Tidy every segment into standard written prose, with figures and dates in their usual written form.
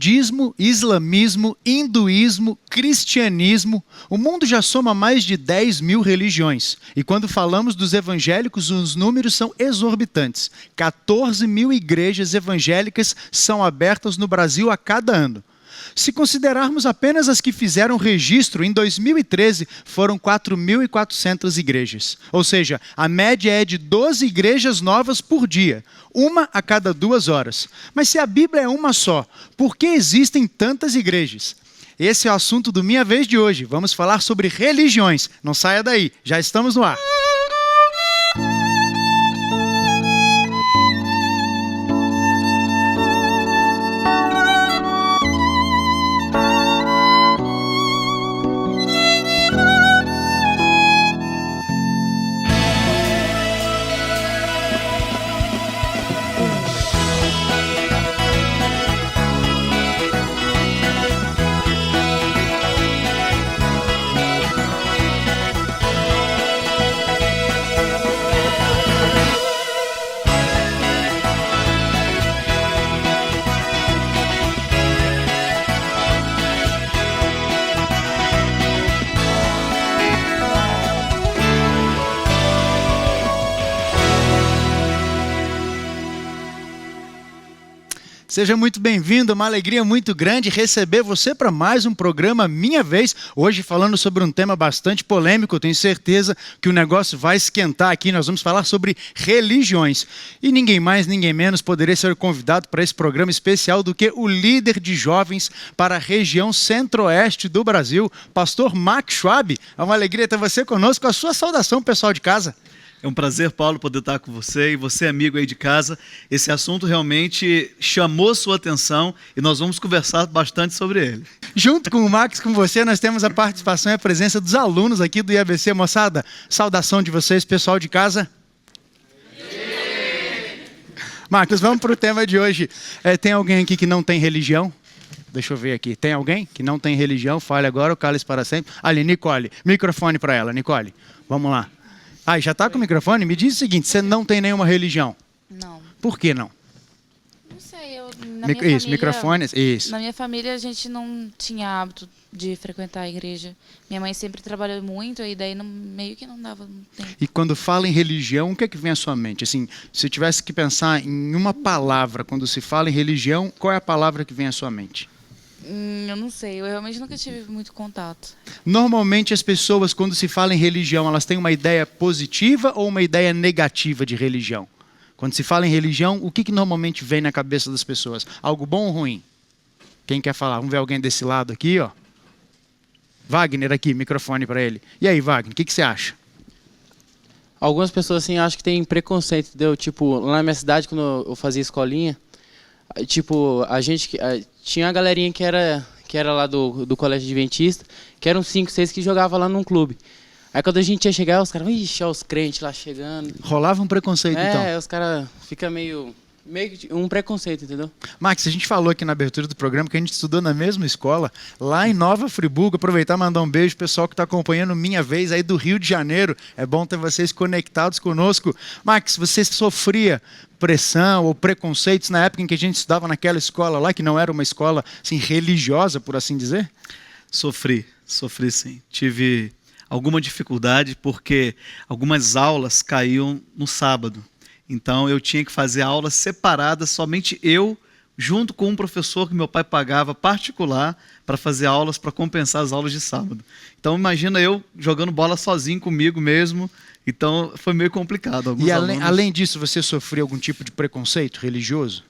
budismo, islamismo, hinduísmo, cristianismo. O mundo já soma mais de 10 mil religiões. E quando falamos dos evangélicos, os números são exorbitantes. 14 mil igrejas evangélicas são abertas no Brasil a cada ano. Se considerarmos apenas as que fizeram registro, em 2013 foram 4.400 igrejas. Ou seja, a média é de 12 igrejas novas por dia, uma a cada 2 horas. Mas se a Bíblia é uma só, por que existem tantas igrejas? Esse é o assunto do Minha Vez de hoje. Vamos falar sobre religiões. Não saia daí, já estamos no ar. Seja muito bem-vindo, uma alegria muito grande receber você para mais um programa Minha Vez. Hoje falando sobre um tema bastante polêmico, eu tenho certeza que o negócio vai esquentar aqui. Nós vamos falar sobre religiões. E ninguém mais, ninguém menos poderia ser convidado para esse programa especial do que o líder de jovens para a região centro-oeste do Brasil, pastor Max Schwab. É uma alegria ter você conosco. A sua saudação, pessoal de casa. É um prazer, Paulo, poder estar com você e você, amigo aí de casa. Esse assunto realmente chamou sua atenção e nós vamos conversar bastante sobre ele. Junto com o Max, com você, nós temos a participação e a presença dos alunos aqui do IABC. Moçada, saudação de vocês, pessoal de casa. Marcos, vamos para o tema de hoje. Tem alguém aqui que não tem religião? Deixa eu ver aqui. Tem alguém que não tem religião? Fale agora, o cálice para sempre. Ali, Nicole. Microfone para ela, Nicole. Vamos lá. Já está com o microfone? Me diz o seguinte, você não tem nenhuma religião? Não. Por que não? Não sei, na minha família... Microfone, isso. Na minha família a gente não tinha hábito de frequentar a igreja. Minha mãe sempre trabalhou muito e daí meio que não dava tempo. E quando fala em religião, o que é que vem à sua mente? Assim, se tivesse que pensar em uma palavra, quando se fala em religião, qual é a palavra que vem à sua mente? Eu não sei, eu realmente nunca tive muito contato. Normalmente as pessoas, quando se fala em religião, elas têm uma ideia positiva ou uma ideia negativa de religião? Quando se fala em religião, o que normalmente vem na cabeça das pessoas? Algo bom ou ruim? Quem quer falar? Vamos ver alguém desse lado aqui, ó. Wagner aqui, microfone para ele. E aí, Wagner, o que você acha? Algumas pessoas assim acham que tem preconceito, entendeu? Tipo, lá na minha cidade, quando eu fazia escolinha, tipo, tinha a galerinha que era lá do colégio adventista, que eram 5, 6 que jogavam lá num clube. Aí quando a gente ia chegar, os caras, ixi, olha os crentes lá chegando. Rolava um preconceito, então? Os caras ficam meio que um preconceito, entendeu? Max, a gente falou aqui na abertura do programa que a gente estudou na mesma escola, lá em Nova Friburgo. Aproveitar e mandar um beijo pro pessoal que está acompanhando Minha Vez aí do Rio de Janeiro. É bom ter vocês conectados conosco. Max, você sofria pressão ou preconceitos na época em que a gente estudava naquela escola lá, que não era uma escola assim, religiosa, por assim dizer? Sofri sim. Tive alguma dificuldade porque algumas aulas caíam no sábado. Então eu tinha que fazer aulas separadas, somente eu, junto com um professor que meu pai pagava particular para fazer aulas para compensar as aulas de sábado. Então imagina eu jogando bola sozinho comigo mesmo. Então foi meio complicado. E além disso, você sofreu algum tipo de preconceito religioso?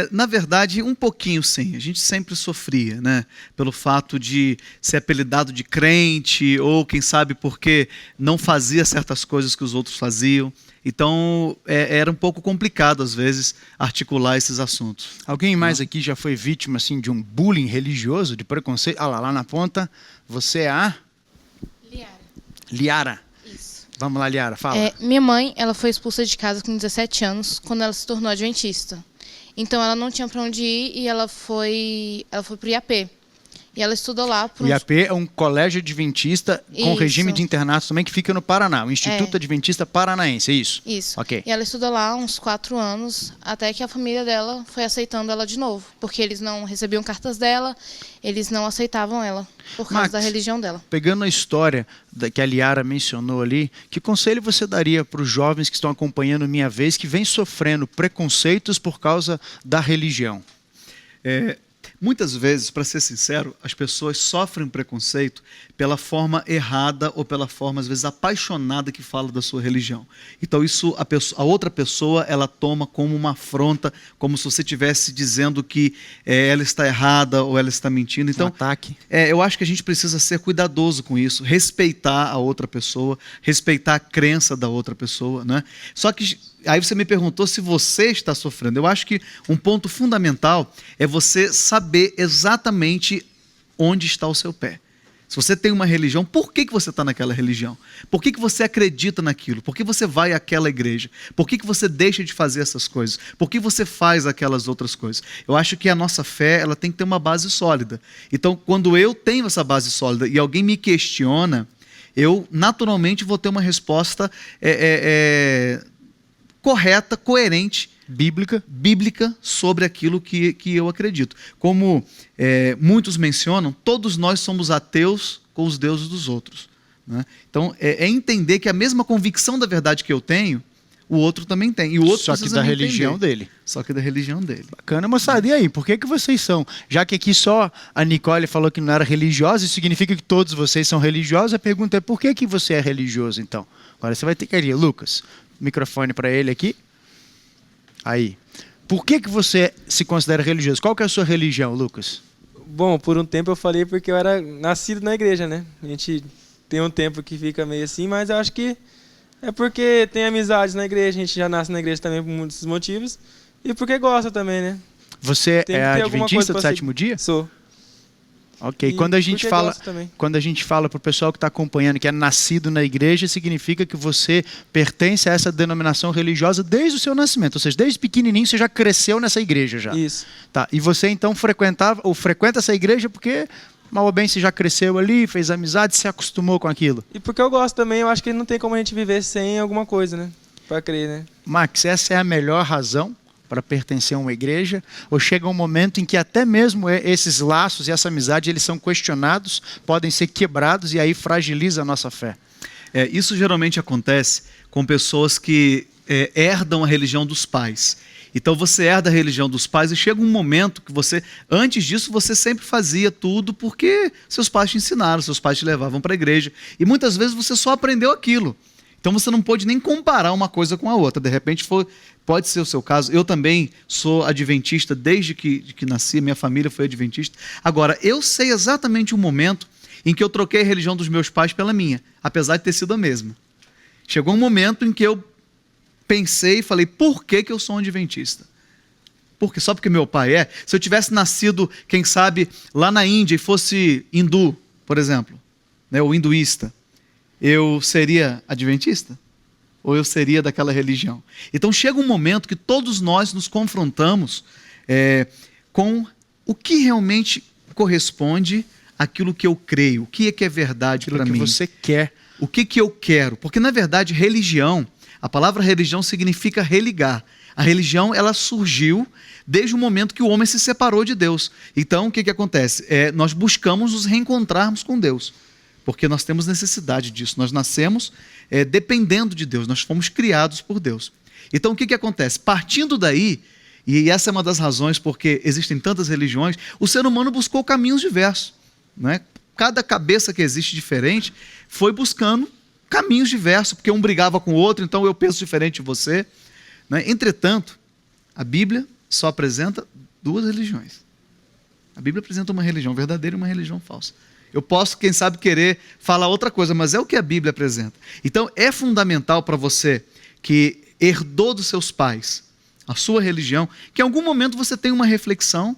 Na verdade, um pouquinho sim. A gente sempre sofria, né? Pelo fato de ser apelidado de crente, ou quem sabe porque não fazia certas coisas que os outros faziam. Então, era um pouco complicado, às vezes, articular esses assuntos. Alguém mais aqui já foi vítima assim, de um bullying religioso, de preconceito? Lá na ponta, você é a... Liara. Isso. Vamos lá, Liara, fala. Minha mãe, ela foi expulsa de casa com 17 anos, quando ela se tornou adventista. Então, ela não tinha para onde ir e ela foi pro IAP. E ela estudou lá por O IAP é um colégio adventista com Isso. regime de internato também que fica no Paraná, o Instituto Adventista Paranaense, é isso? Isso. Ok. E ela estudou lá uns 4 anos, até que a família dela foi aceitando ela de novo. Porque eles não recebiam cartas dela, eles não aceitavam ela, por causa Max, da religião dela. Pegando a história que a Liara mencionou ali, que conselho você daria para os jovens que estão acompanhando Minha Vez, que vêm sofrendo preconceitos por causa da religião? Muitas vezes, para ser sincero, as pessoas sofrem preconceito pela forma errada ou pela forma, às vezes, apaixonada que fala da sua religião. Então, isso a outra pessoa, ela toma como uma afronta, como se você estivesse dizendo que ela está errada ou ela está mentindo. Então, ataque. eu acho que a gente precisa ser cuidadoso com isso, respeitar a outra pessoa, respeitar a crença da outra pessoa, né? Só que aí você me perguntou se você está sofrendo. Eu acho que um ponto fundamental é você saber exatamente onde está o seu pé. Se você tem uma religião, por que você está naquela religião? Por que você acredita naquilo? Por que você vai àquela igreja? Por que você deixa de fazer essas coisas? Por que você faz aquelas outras coisas? Eu acho que a nossa fé, ela tem que ter uma base sólida. Então, quando eu tenho essa base sólida e alguém me questiona, eu naturalmente vou ter uma resposta correta, coerente, bíblica sobre aquilo que eu acredito. Como muitos mencionam, todos nós somos ateus com os deuses dos outros, né? Então, entender que a mesma convicção da verdade que eu tenho, o outro também tem. E o outro Só que da religião dele. Só que da religião dele. Bacana, moçada. E aí, por que vocês são? Já que aqui só a Nicole falou que não era religiosa, isso significa que todos vocês são religiosos. A pergunta é, por que você é religioso, então? Agora você vai ter que ir. Lucas, microfone para ele aqui. Aí. Por que você se considera religioso? Qual que é a sua religião, Lucas? Bom, por um tempo eu falei porque eu era nascido na igreja, né? A gente tem um tempo que fica meio assim, mas eu acho que é porque tem amizades na igreja, a gente já nasce na igreja também por muitos motivos, e porque gosta também, né? Você Tem é que ter alguma adventista coisa do pra sétimo dia? Sou. Ok. E Quando a gente porque gosto também. fala para o pessoal que está acompanhando que é nascido na igreja, significa que você pertence a essa denominação religiosa desde o seu nascimento. Ou seja, desde pequenininho você já cresceu nessa igreja já. Isso. Tá. E você então frequenta essa igreja porque, mal ou bem, você já cresceu ali, fez amizade, se acostumou com aquilo. E porque eu gosto também, eu acho que não tem como a gente viver sem alguma coisa, né? Pra crer, né? Max, essa é a melhor razão para pertencer a uma igreja? Ou chega um momento em que até mesmo esses laços e essa amizade eles são questionados, podem ser quebrados e aí fragiliza a nossa fé? Isso geralmente acontece com pessoas que herdam a religião dos pais. Então você herda a religião dos pais e chega um momento que você, antes disso, você sempre fazia tudo porque seus pais te ensinaram, seus pais te levavam para a igreja. E muitas vezes você só aprendeu aquilo. Então você não pode nem comparar uma coisa com a outra. De repente pode ser o seu caso. Eu também sou adventista desde que nasci, minha família foi adventista. Agora, eu sei exatamente o momento em que eu troquei a religião dos meus pais pela minha, apesar de ter sido a mesma. Chegou um momento em que eu pensei e falei, por que eu sou um adventista? Só porque meu pai é? Se eu tivesse nascido, quem sabe, lá na Índia e fosse hindu, por exemplo, né, ou hinduísta, eu seria adventista? Ou eu seria daquela religião? Então chega um momento que todos nós nos confrontamos com o que realmente corresponde àquilo que eu creio, o que é verdade para mim. O que você quer. O que eu quero. Porque, na verdade, religião, a palavra religião significa religar. A religião, ela surgiu desde o momento que o homem se separou de Deus. Então, o que acontece? Nós buscamos nos reencontrarmos com Deus. Porque nós temos necessidade disso. Nós nascemos dependendo de Deus. Nós fomos criados por Deus. Então, o que acontece? Partindo daí, e essa é uma das razões porque existem tantas religiões, o ser humano buscou caminhos diversos, né? Cada cabeça que existe diferente foi buscando caminhos diversos, porque um brigava com o outro, então eu penso diferente de você, né? Entretanto, a Bíblia só apresenta duas religiões. A Bíblia apresenta uma religião verdadeira e uma religião falsa. Eu posso, quem sabe, querer falar outra coisa, mas é o que a Bíblia apresenta. Então, é fundamental para você que herdou dos seus pais a sua religião, que em algum momento você tenha uma reflexão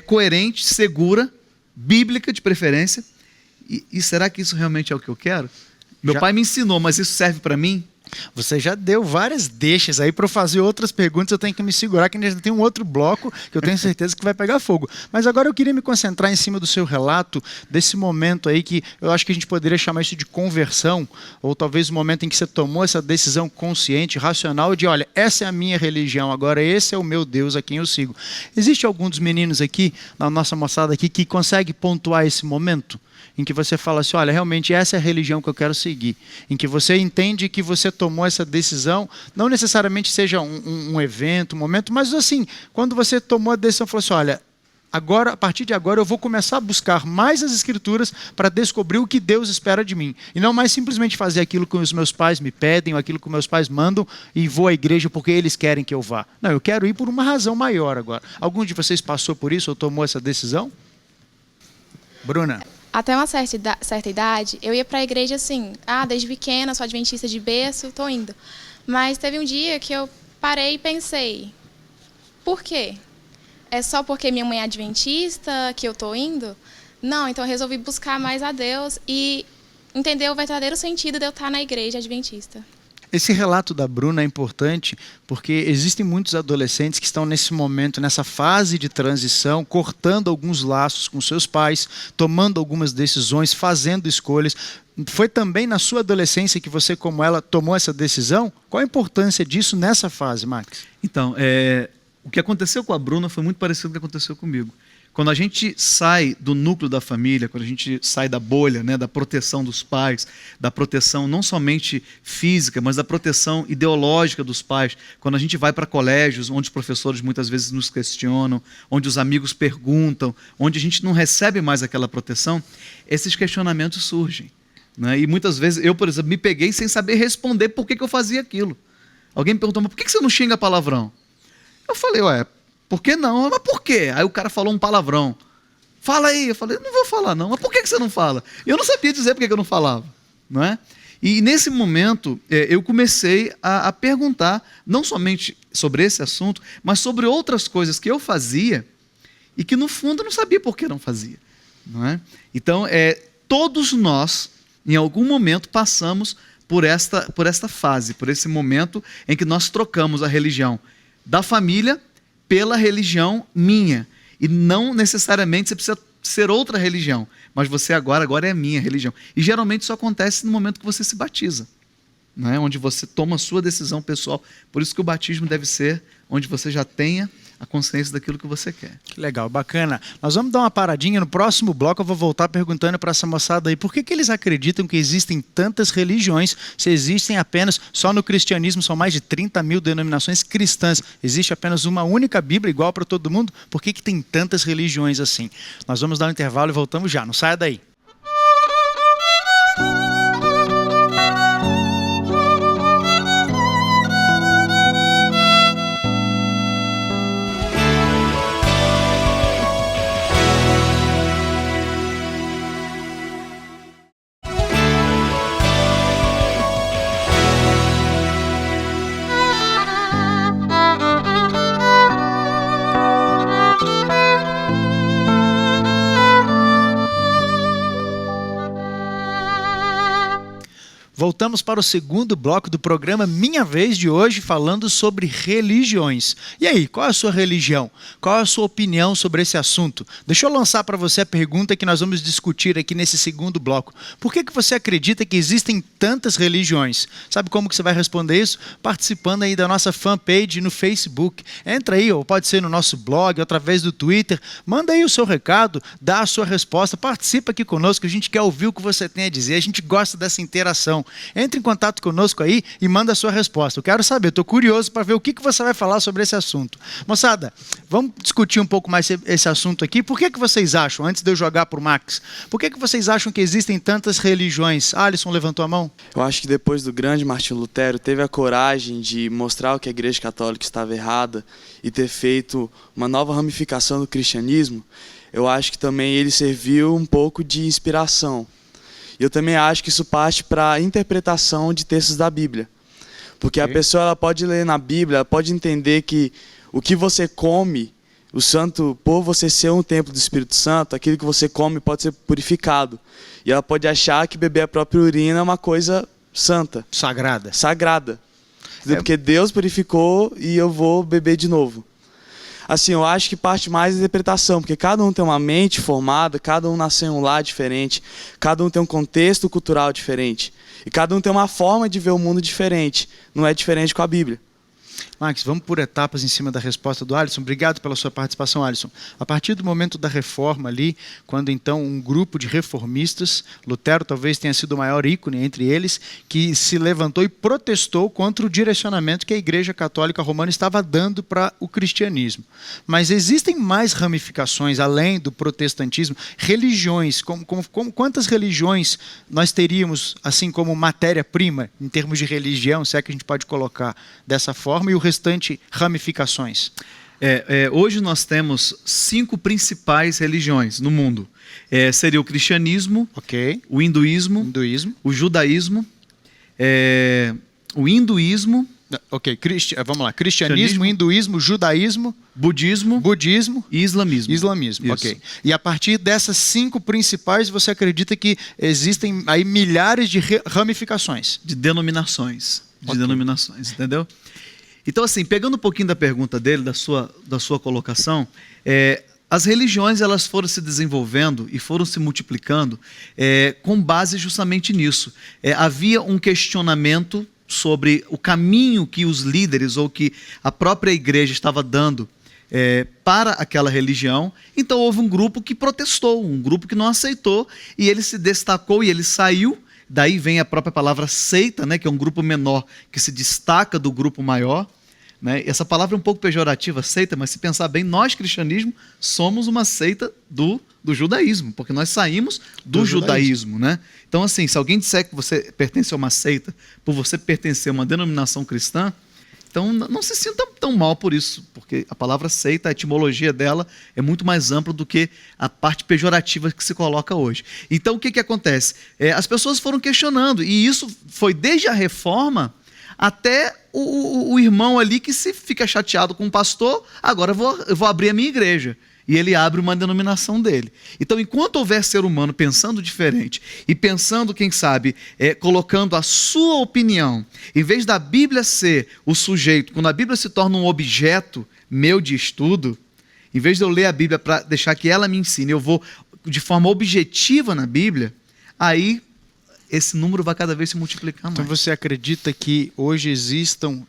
coerente, segura, bíblica de preferência. E será que isso realmente é o que eu quero? Meu pai me ensinou, mas isso serve para mim? Você já deu várias deixas aí para eu fazer outras perguntas, eu tenho que me segurar, que ainda tem um outro bloco que eu tenho certeza que vai pegar fogo. Mas agora eu queria me concentrar em cima do seu relato, desse momento aí que eu acho que a gente poderia chamar isso de conversão, ou talvez o momento em que você tomou essa decisão consciente, racional, de olha, essa é a minha religião, agora esse é o meu Deus a quem eu sigo. Existe algum dos meninos aqui, na nossa moçada aqui, que consegue pontuar esse momento? Em que você fala assim, olha, realmente essa é a religião que eu quero seguir. Em que você entende que você tomou essa decisão, não necessariamente seja um evento, um momento, mas assim, quando você tomou a decisão, falou assim, olha, agora, a partir de agora eu vou começar a buscar mais as Escrituras para descobrir o que Deus espera de mim. E não mais simplesmente fazer aquilo que os meus pais me pedem, ou aquilo que meus pais mandam, e vou à igreja porque eles querem que eu vá. Não, eu quero ir por uma razão maior agora. Algum de vocês passou por isso ou tomou essa decisão? Bruna? Até uma certa idade, eu ia para a igreja assim, desde pequena, sou adventista de berço, estou indo. Mas teve um dia que eu parei e pensei, por quê? É só porque minha mãe é adventista que eu estou indo? Não, então eu resolvi buscar mais a Deus e entender o verdadeiro sentido de eu estar na igreja adventista. Esse relato da Bruna é importante porque existem muitos adolescentes que estão nesse momento, nessa fase de transição, cortando alguns laços com seus pais, tomando algumas decisões, fazendo escolhas. Foi também na sua adolescência que você, como ela, tomou essa decisão? Qual a importância disso nessa fase, Max? Então, o que aconteceu com a Bruna foi muito parecido com o que aconteceu comigo. Quando a gente sai do núcleo da família, quando a gente sai da bolha, né, da proteção dos pais, da proteção não somente física, mas da proteção ideológica dos pais, quando a gente vai para colégios onde os professores muitas vezes nos questionam, onde os amigos perguntam, onde a gente não recebe mais aquela proteção, esses questionamentos surgem, né? E muitas vezes eu, por exemplo, me peguei sem saber responder por que eu fazia aquilo. Alguém me perguntou, mas por que você não xinga palavrão? Eu falei, por que não? Mas por quê? Aí o cara falou um palavrão. Fala aí. Eu falei, não vou falar não. Mas por que você não fala? Eu não sabia dizer por que eu não falava. Não é? E nesse momento eu comecei a perguntar, não somente sobre esse assunto, mas sobre outras coisas que eu fazia e que no fundo eu não sabia por que não fazia. Não é? Então, todos nós, em algum momento, passamos por esta fase, por esse momento em que nós trocamos a religião da família pela religião minha. E não necessariamente você precisa ser outra religião, mas você agora é a minha religião. E geralmente isso acontece no momento que você se batiza, não é? Onde você toma a sua decisão pessoal. Por isso que o batismo deve ser onde você já tenha a consciência daquilo que você quer. Que legal, bacana. Nós vamos dar uma paradinha. No próximo bloco eu vou voltar perguntando para essa moçada aí por que eles acreditam que existem tantas religiões, se existem apenas, só no cristianismo são mais de 30 mil denominações cristãs, existe apenas uma única Bíblia igual para todo mundo, por que tem tantas religiões assim? Nós vamos dar um intervalo e voltamos já, não saia daí. Voltamos para o segundo bloco do programa Minha Vez de hoje, falando sobre religiões. E aí, qual é a sua religião? Qual é a sua opinião sobre esse assunto? Deixa eu lançar para você a pergunta que nós vamos discutir aqui nesse segundo bloco. Por que você acredita que existem tantas religiões? Sabe como que você vai responder isso? Participando aí da nossa fanpage no Facebook. Entra aí, ou pode ser no nosso blog, ou através do Twitter. Manda aí o seu recado, dá a sua resposta, participa aqui conosco, a gente quer ouvir o que você tem a dizer, a gente gosta dessa interação. Entre em contato conosco aí e manda a sua resposta. Eu quero saber, estou curioso para ver o que você vai falar sobre esse assunto. Moçada, vamos discutir um pouco mais esse assunto aqui. Por que vocês acham, antes de eu jogar para o Max, por que vocês acham que existem tantas religiões? Alisson levantou a mão. Eu acho que depois do grande Martinho Lutero, teve a coragem de mostrar o que a Igreja Católica estava errada e ter feito uma nova ramificação do cristianismo. Eu acho que também ele serviu um pouco de inspiração. Eu também acho que isso parte para a interpretação de textos da Bíblia. Porque a pessoa ela pode ler na Bíblia, ela pode entender que o que você come, o santo, por você ser um templo do Espírito Santo, aquilo que você come pode ser purificado. E ela pode achar que beber a própria urina é uma coisa santa, Sagrada. sagrada. Entendeu? Porque Deus purificou e eu vou beber de novo. Assim, eu acho que parte mais da interpretação, porque cada um tem uma mente formada, cada um nasceu em um lar diferente, cada um tem um contexto cultural diferente, e cada um tem uma forma de ver o mundo diferente. Não é diferente com a Bíblia. Max, vamos por etapas em cima da resposta do Alisson. Obrigado pela sua participação, Alisson. A partir do momento da reforma ali, quando então um grupo de reformistas, Lutero talvez tenha sido o maior ícone entre eles, que se levantou e protestou contra o direcionamento que a Igreja Católica Romana estava dando para o cristianismo. Mas existem mais ramificações além do protestantismo, religiões, quantas religiões nós teríamos assim como matéria-prima em termos de religião, se é que a gente pode colocar dessa forma, e o restante ramificações? Hoje nós temos 5 principais religiões no mundo. Seria o cristianismo, o hinduísmo, o judaísmo, o hinduísmo. Vamos lá. Cristianismo, hinduísmo, judaísmo, budismo e islamismo. Ok. E a partir dessas 5 principais, você acredita que existem aí milhares de ramificações? De denominações. Denominações, entendeu? Então, assim, pegando um pouquinho da pergunta dele, da sua colocação, as religiões elas foram se desenvolvendo e foram se multiplicando com base justamente nisso. Havia um questionamento sobre o caminho que os líderes ou que a própria igreja estava dando para aquela religião. Então houve um grupo que protestou, um grupo que não aceitou, e ele se destacou e ele saiu. Daí vem a própria palavra seita, né, que é um grupo menor que se destaca do grupo maior. Né? Essa palavra é um pouco pejorativa, seita, mas se pensar bem, nós, cristianismo, somos uma seita do judaísmo, porque nós saímos do judaísmo. Né? Então, assim, se alguém disser que você pertence a uma seita, por você pertencer a uma denominação cristã, então não se sinta tão mal por isso, porque a palavra seita, a etimologia dela é muito mais ampla do que a parte pejorativa que se coloca hoje. Então o que acontece? As pessoas foram questionando, e isso foi desde a reforma até o irmão ali que se fica chateado com o pastor, agora eu vou abrir a minha igreja. E ele abre uma denominação dele. Então, enquanto houver ser humano pensando diferente e pensando, quem sabe, colocando a sua opinião, em vez da Bíblia ser o sujeito, quando a Bíblia se torna um objeto meu de estudo, em vez de eu ler a Bíblia para deixar que ela me ensine, eu vou de forma objetiva na Bíblia, aí esse número vai cada vez se multiplicar mais. Então você acredita que hoje existam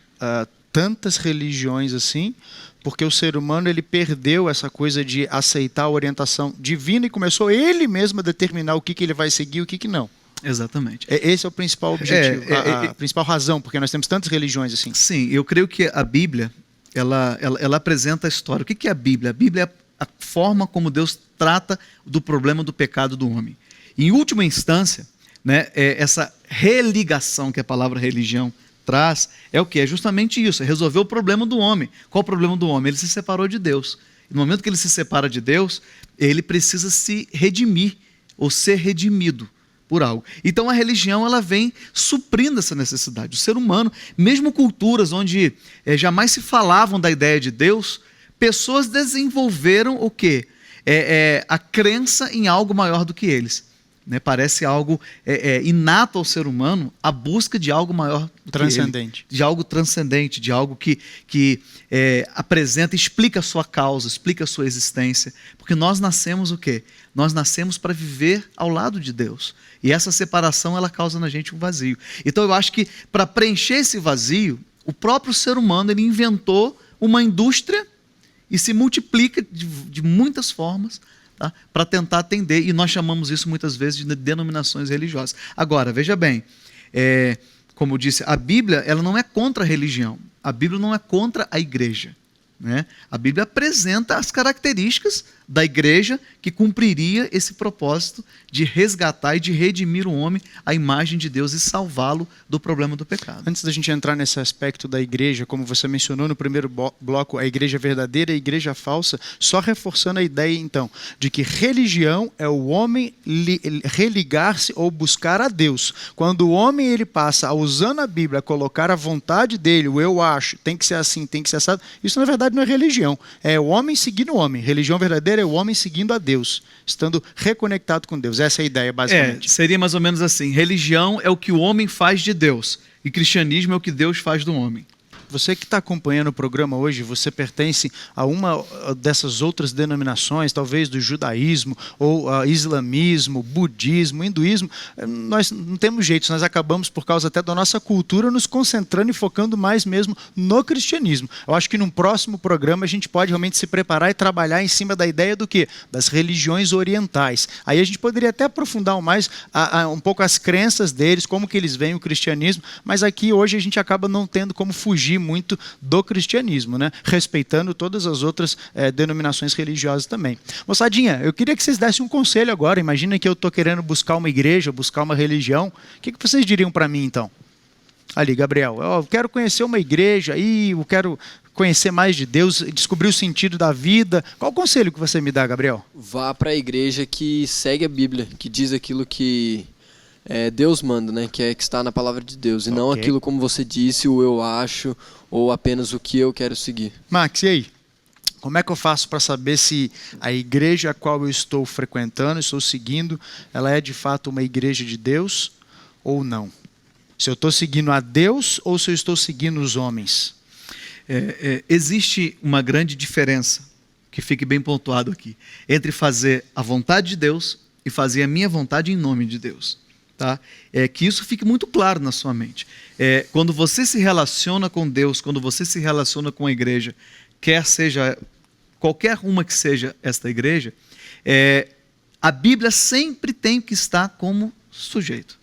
tantas religiões assim, porque o ser humano ele perdeu essa coisa de aceitar a orientação divina e começou ele mesmo a determinar o que ele vai seguir e o que não? Exatamente. Esse é o principal objetivo, a principal razão, porque nós temos tantas religiões assim. Sim, eu creio que a Bíblia, ela apresenta a história. O que é a Bíblia? A Bíblia é a forma como Deus trata do problema do pecado do homem. Em última instância, né, essa religação que a palavra religião traz, é o que? É justamente isso, é resolver o problema do homem. Qual o problema do homem? Ele se separou de Deus. E no momento que ele se separa de Deus, ele precisa se redimir, ou ser redimido por algo. Então a religião ela vem suprindo essa necessidade. O ser humano, mesmo culturas onde jamais se falavam da ideia de Deus, pessoas desenvolveram o quê? A crença em algo maior do que eles. Né, parece algo inato ao ser humano, a busca de algo maior do transcendente. Que ele, de algo transcendente, de algo que apresenta, explica a sua causa, explica a sua existência. Porque nós nascemos o quê? Nós nascemos para viver ao lado de Deus. E essa separação ela causa na gente um vazio. Então eu acho que para preencher esse vazio, o próprio ser humano ele inventou uma indústria e se multiplica de muitas formas, tá? Para tentar atender, e nós chamamos isso muitas vezes de denominações religiosas. Agora, veja bem, como eu disse, a Bíblia ela não é contra a religião, a Bíblia não é contra a igreja. Né? A Bíblia apresenta as características da igreja que cumpriria esse propósito de resgatar e de redimir o homem à imagem de Deus e salvá-lo do problema do pecado. Antes da gente entrar nesse aspecto da igreja, como você mencionou no primeiro bloco, a igreja verdadeira e a igreja falsa, só reforçando a ideia então de que religião é o homem religar-se ou buscar a Deus. Quando o homem ele passa, usando a Bíblia, a colocar a vontade dele, o eu acho, tem que ser assim, tem que ser assado, isso na verdade verdade não é religião, é o homem seguindo o homem. Religião verdadeira é o homem seguindo a Deus, estando reconectado com Deus. Essa é a ideia, basicamente. Seria mais ou menos assim: religião é o que o homem faz de Deus, e cristianismo é o que Deus faz do homem. Você que está acompanhando o programa hoje, você pertence a uma dessas outras denominações, talvez do judaísmo, ou islamismo, budismo, hinduísmo. Nós não temos jeito, nós acabamos, por causa até da nossa cultura, nos concentrando e focando mais mesmo no cristianismo. Eu acho que num próximo programa a gente pode realmente se preparar e trabalhar em cima da ideia do quê? Das religiões orientais. Aí a gente poderia até aprofundar um pouco as crenças deles, como que eles veem o cristianismo, mas aqui hoje a gente acaba não tendo como fugir muito do cristianismo, né? Respeitando todas as outras denominações religiosas também. Moçadinha, eu queria que vocês dessem um conselho agora. Imagina que eu estou querendo buscar uma igreja, buscar uma religião. O que vocês diriam para mim, então? Ali, Gabriel, eu quero conhecer uma igreja, eu quero conhecer mais de Deus, descobrir o sentido da vida. Qual o conselho que você me dá, Gabriel? Vá para a igreja que segue a Bíblia, que diz aquilo que Deus manda, né? Que está na palavra de Deus, e não aquilo, como você disse, o eu acho, ou apenas o que eu quero seguir. Max, e aí? Como é que eu faço para saber se a igreja a qual eu estou frequentando, estou seguindo, ela é de fato uma igreja de Deus ou não? Se eu estou seguindo a Deus ou se eu estou seguindo os homens? Existe uma grande diferença, que fique bem pontuado aqui, entre fazer a vontade de Deus e fazer a minha vontade em nome de Deus. Tá? Que isso fique muito claro na sua mente. Quando você se relaciona com Deus, quando você se relaciona com a igreja, quer seja qualquer uma que seja esta igreja, a Bíblia sempre tem que estar como sujeito.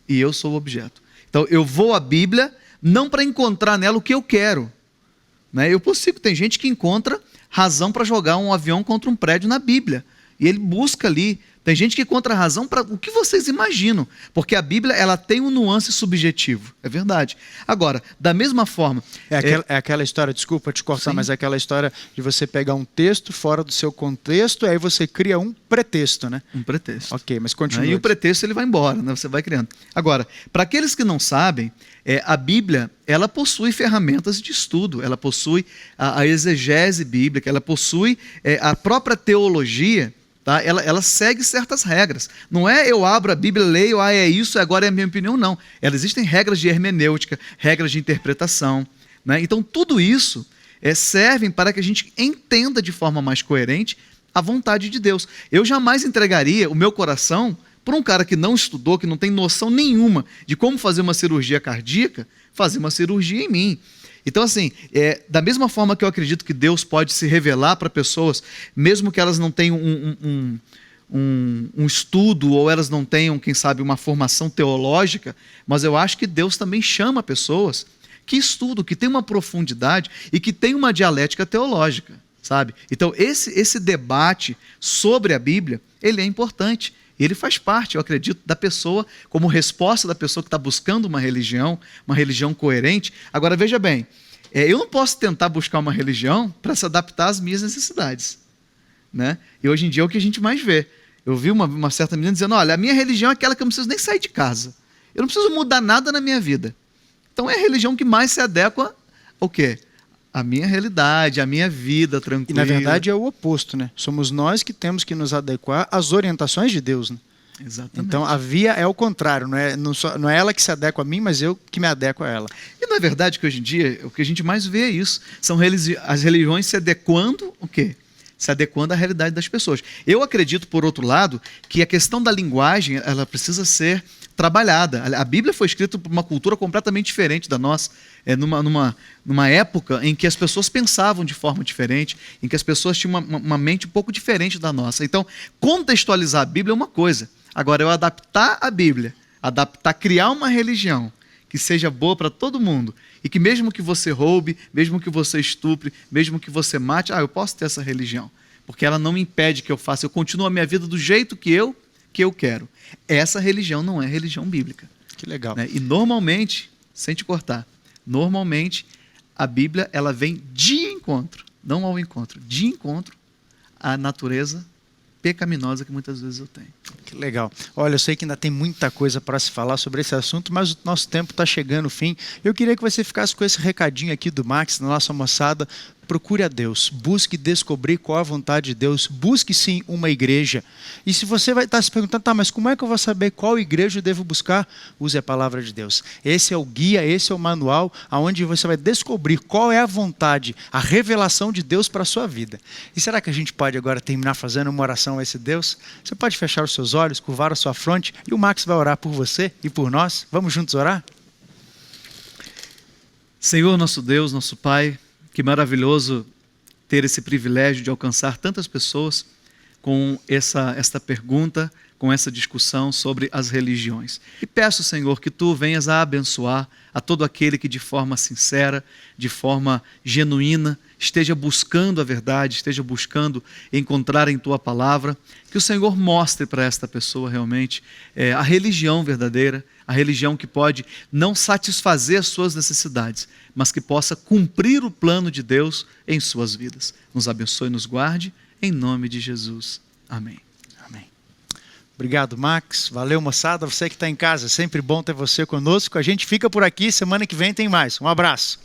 E eu sou o objeto. Então eu vou à Bíblia não para encontrar nela o que eu quero. Né? Tem gente que encontra razão para jogar um avião contra um prédio na Bíblia. E ele busca ali. Tem gente que encontra razão para o que vocês imaginam, porque a Bíblia ela tem um nuance subjetivo, é verdade. Agora, da mesma forma... É aquela história, desculpa te cortar, mas é aquela história de você pegar um texto fora do seu contexto e aí você cria um pretexto, né? Um pretexto. Ok, mas continua. E o pretexto ele vai embora, né? Você vai criando. Agora, para aqueles que não sabem, a Bíblia ela possui ferramentas de estudo, ela possui a exegese bíblica, ela possui a própria teologia. Tá? Ela segue certas regras. Não é eu abro a Bíblia, leio, é isso, agora é a minha opinião, não. Existem regras de hermenêutica, regras de interpretação. Né? Então, tudo isso serve para que a gente entenda de forma mais coerente a vontade de Deus. Eu jamais entregaria o meu coração para um cara que não estudou, que não tem noção nenhuma de como fazer uma cirurgia cardíaca, fazer uma cirurgia em mim. Então, assim, da mesma forma que eu acredito que Deus pode se revelar para pessoas, mesmo que elas não tenham um estudo ou elas não tenham, quem sabe, uma formação teológica, mas eu acho que Deus também chama pessoas que estudam, que têm uma profundidade e que têm uma dialética teológica, sabe? Então, esse debate sobre a Bíblia, ele é importante. Ele faz parte, eu acredito, da pessoa, como resposta da pessoa que está buscando uma religião coerente. Agora, veja bem, eu não posso tentar buscar uma religião para se adaptar às minhas necessidades. Né? E hoje em dia é o que a gente mais vê. Eu vi uma certa menina dizendo, olha, a minha religião é aquela que eu não preciso nem sair de casa. Eu não preciso mudar nada na minha vida. Então é a religião que mais se adequa ao quê? A minha realidade, a minha vida tranquila. E na verdade é o oposto, né? Somos nós que temos que nos adequar às orientações de Deus, né? Exatamente. Então a via é o contrário, não é ela que se adequa a mim, mas eu que me adequo a ela. E não é verdade que hoje em dia o que a gente mais vê é isso, são as religiões se adequando o quê? Se adequando à realidade das pessoas. Eu acredito, por outro lado, que a questão da linguagem ela precisa ser trabalhada. A Bíblia foi escrita por uma cultura completamente diferente da nossa, numa época em que as pessoas pensavam de forma diferente, em que as pessoas tinham uma mente um pouco diferente da nossa. Então, contextualizar a Bíblia é uma coisa. Agora, eu adaptar a Bíblia, criar uma religião que seja boa para todo mundo e que mesmo que você roube, mesmo que você estupre, mesmo que você mate, eu posso ter essa religião, porque ela não me impede que eu faça, eu continuo a minha vida do jeito que eu quero. Essa religião não é religião bíblica. Que legal. Né? E normalmente, sem te cortar, normalmente a Bíblia ela vem de encontro, não ao encontro, de encontro à natureza pecaminosa que muitas vezes eu tenho. Que legal. Olha, eu sei que ainda tem muita coisa para se falar sobre esse assunto, mas o nosso tempo está chegando ao fim. Eu queria que você ficasse com esse recadinho aqui do Max, da nossa moçada, procure a Deus, busque descobrir qual é a vontade de Deus, busque sim uma igreja. E se você vai estar se perguntando, tá, mas como é que eu vou saber qual igreja eu devo buscar? Use a palavra de Deus. Esse é o guia, esse é o manual, onde você vai descobrir qual é a vontade, a revelação de Deus para a sua vida. E será que a gente pode agora terminar fazendo uma oração a esse Deus? Você pode fechar os seus olhos, curvar a sua fronte, e o Max vai orar por você e por nós. Vamos juntos orar? Senhor, nosso Deus, nosso Pai, que maravilhoso ter esse privilégio de alcançar tantas pessoas com esta pergunta, com essa discussão sobre as religiões. E peço, Senhor, que Tu venhas a abençoar a todo aquele que de forma sincera, de forma genuína, esteja buscando a verdade, esteja buscando encontrar em Tua palavra, que o Senhor mostre para esta pessoa realmente a religião verdadeira, a religião que pode não satisfazer as suas necessidades, mas que possa cumprir o plano de Deus em suas vidas. Nos abençoe e nos guarde, em nome de Jesus. Amém. Amém. Obrigado, Max. Valeu, moçada. Você que está em casa, sempre bom ter você conosco. A gente fica por aqui. Semana que vem tem mais. Um abraço.